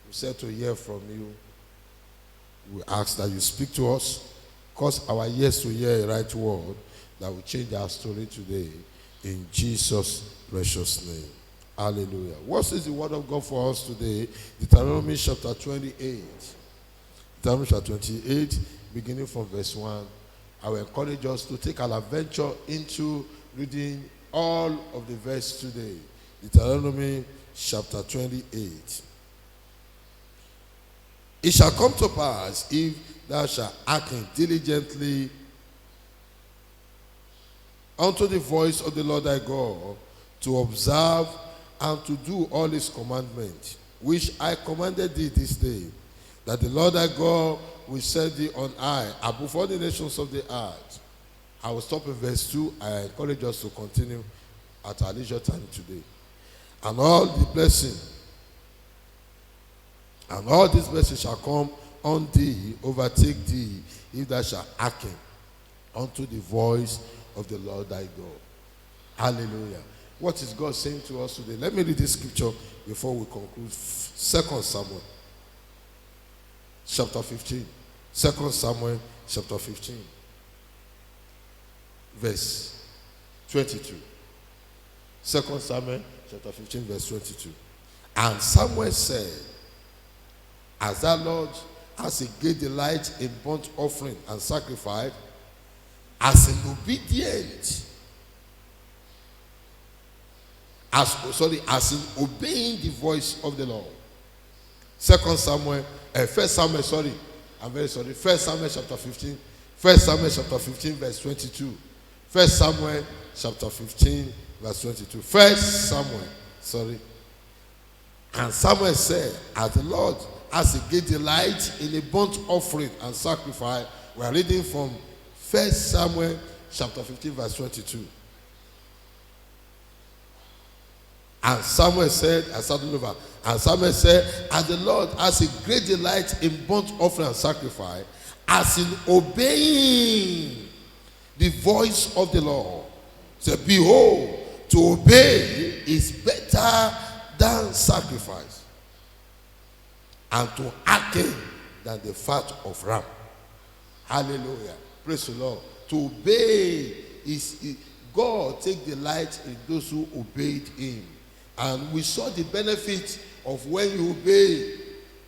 We said to hear from you. We ask that you speak to us, cause our ears to hear a right word that will change our story today. In Jesus' precious name. Hallelujah. What is the word of God for us today? Deuteronomy chapter 28. Deuteronomy chapter 28, beginning from verse 1. I will encourage us to take an adventure into reading all of the verse today. Deuteronomy chapter 28. It shall come to pass, if thou shalt hearken diligently unto the voice of the Lord thy God, to observe and to do all his commandments, which I commanded thee this day, that the Lord thy God will set thee on high above all the nations of the earth. I will stop in verse 2. I encourage us to continue at our leisure time today. And all the blessing, and all these blessings shall come on thee, overtake thee, if thou shalt hearken unto the voice of the Lord thy God. Hallelujah. What is God saying to us today? Let me read this scripture before we conclude. 2 Samuel chapter 15. 2 Samuel chapter 15. Verse 22. 2 Samuel chapter 15 verse 22. And Samuel said, as thou, Lord, has a great delight in burnt offering and sacrifice, as in obedient, as in obeying the voice of the Lord. 1 Samuel chapter 15. 1 Samuel chapter 15 verse 22. 1 Samuel chapter 15 verse 22. 1 Samuel, And Samuel said, as the Lord has a great delight in a burnt offering and sacrifice. We are reading from 1 Samuel chapter 15 verse 22. And Samuel said, as the Lord has a great delight in burnt offering and sacrifice, as in obeying the voice of the Lord. So behold, to obey is better than sacrifice, and to hearken than the fat of ram. Hallelujah. Praise the Lord. To obey is God take delight in those who obeyed him. And we saw the benefit of when you obey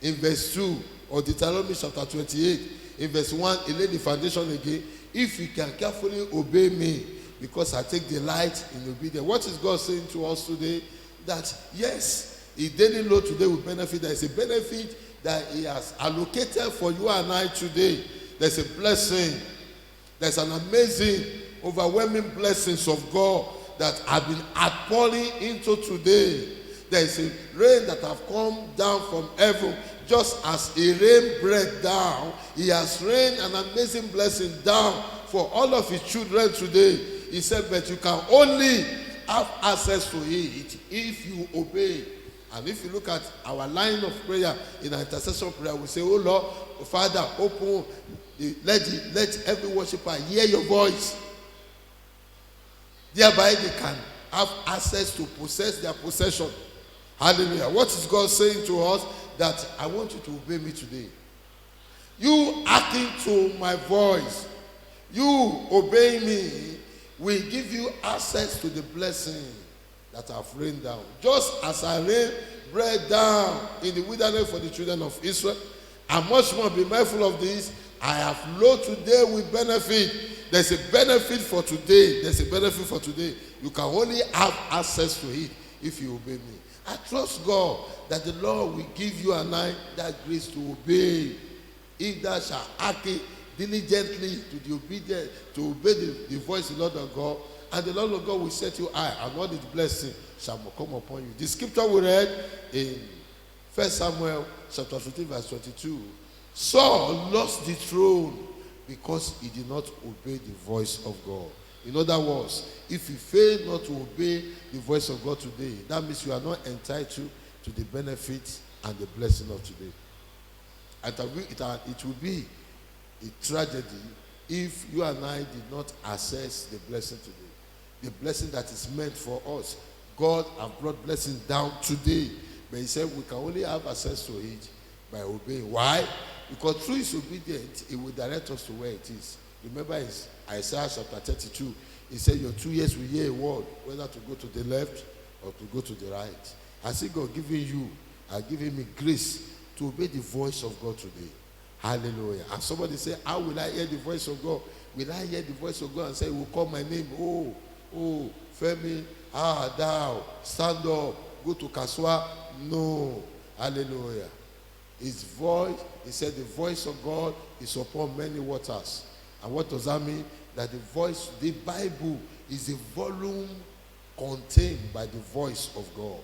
in verse 2 of Deuteronomy chapter 28. In verse 1, he laid the foundation again. If you can carefully obey me, because I take delight in obedience. What is God saying to us today? That yes, his daily load today will benefit. There is a benefit that he has allocated for you and I today. There's a blessing. There's an amazing, overwhelming blessings of God that have been outpouring into today. There is a rain that have come down from heaven. Just as a rain bread down, he has rained an amazing blessing down for all of his children today. He said, but you can only have access to it if you obey. And if you look at our line of prayer in our intercession prayer, we say, oh Lord, Father, open, let every worshiper hear your voice. Thereby they can have access to possess their possession. Hallelujah. What is God saying to us? That I want you to obey me today. You hearken to my voice, you obey me, will give you access to the blessing that I've rained down. Just as I rained bread down in the wilderness for the children of Israel, and much more be mindful of this, I have loaded today with benefit. There's a benefit for today. There's a benefit for today. You can only have access to it if you obey me. I trust God that the Lord will give you and I that grace to obey. If thou shalt hearken diligently to the obedience, to obey the voice of the Lord of God, and the Lord of God will set you high, and all his blessing shall come upon you. The scripture we read in 1 Samuel chapter 15 verse 22, Saul lost the throne because he did not obey the voice of God. In other words, if you fail not to obey the voice of God today, that means you are not entitled to the benefit and the blessing of today. It will be a tragedy if you and I did not access the blessing today. The blessing that is meant for us. God has brought blessing down today. But he said we can only have access to it by obeying. Why? Because through his obedience, it will direct us to where it is. Remember, it's Isaiah chapter 32. He said, your 2 years will hear a word, whether to go to the left or to go to the right. I see God giving you, giving me grace to obey the voice of God today. Hallelujah. And somebody say, how will I hear the voice of God? Will I hear the voice of God and say, he will call my name? Oh, Femi, thou, stand up, go to Kaswa. No. Hallelujah. His voice, he said, the voice of God is upon many waters. And what does that mean? That the voice, the Bible is a volume contained by the voice of God.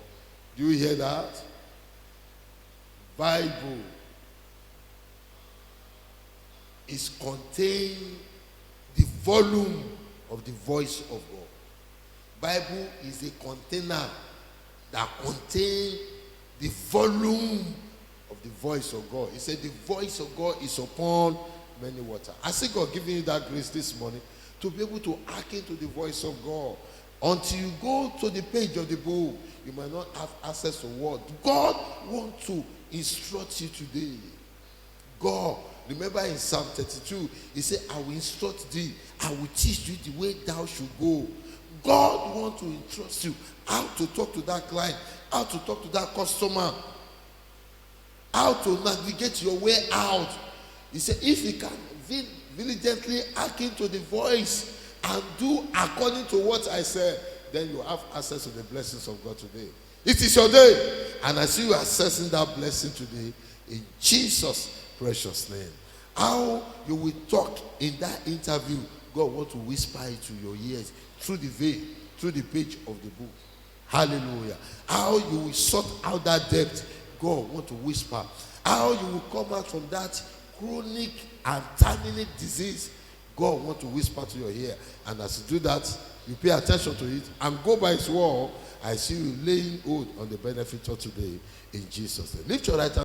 Do you hear that? Bible is contained the volume of the voice of God. Bible is a container that contains the volume of the voice of God. He said the voice of God is upon many waters. I see God giving you that grace this morning to be able to hearken to the voice of God. Until you go to the page of the book, you might not have access to what God wants to instruct you today. God, remember in Psalm 32, he said, I will instruct thee, I will teach you the way thou should go. God wants to entrust you how to talk to that client, how to talk to that customer, how to navigate your way out. He said, if you can diligently hearken to the voice and do according to what I said, then you have access to the blessings of God today. It is your day. And I see you accessing that blessing today in Jesus' precious name. How you will talk in that interview, God wants to whisper it to your ears through the veil, through the page of the book. Hallelujah. How you will sort out that debt, God wants to whisper. How you will come out from that chronic and terminal disease, God wants to whisper to your ear. And as you do that, you pay attention to it and go by his word. I see you laying hold on the benefit of today in Jesus' name. Lift your right hand.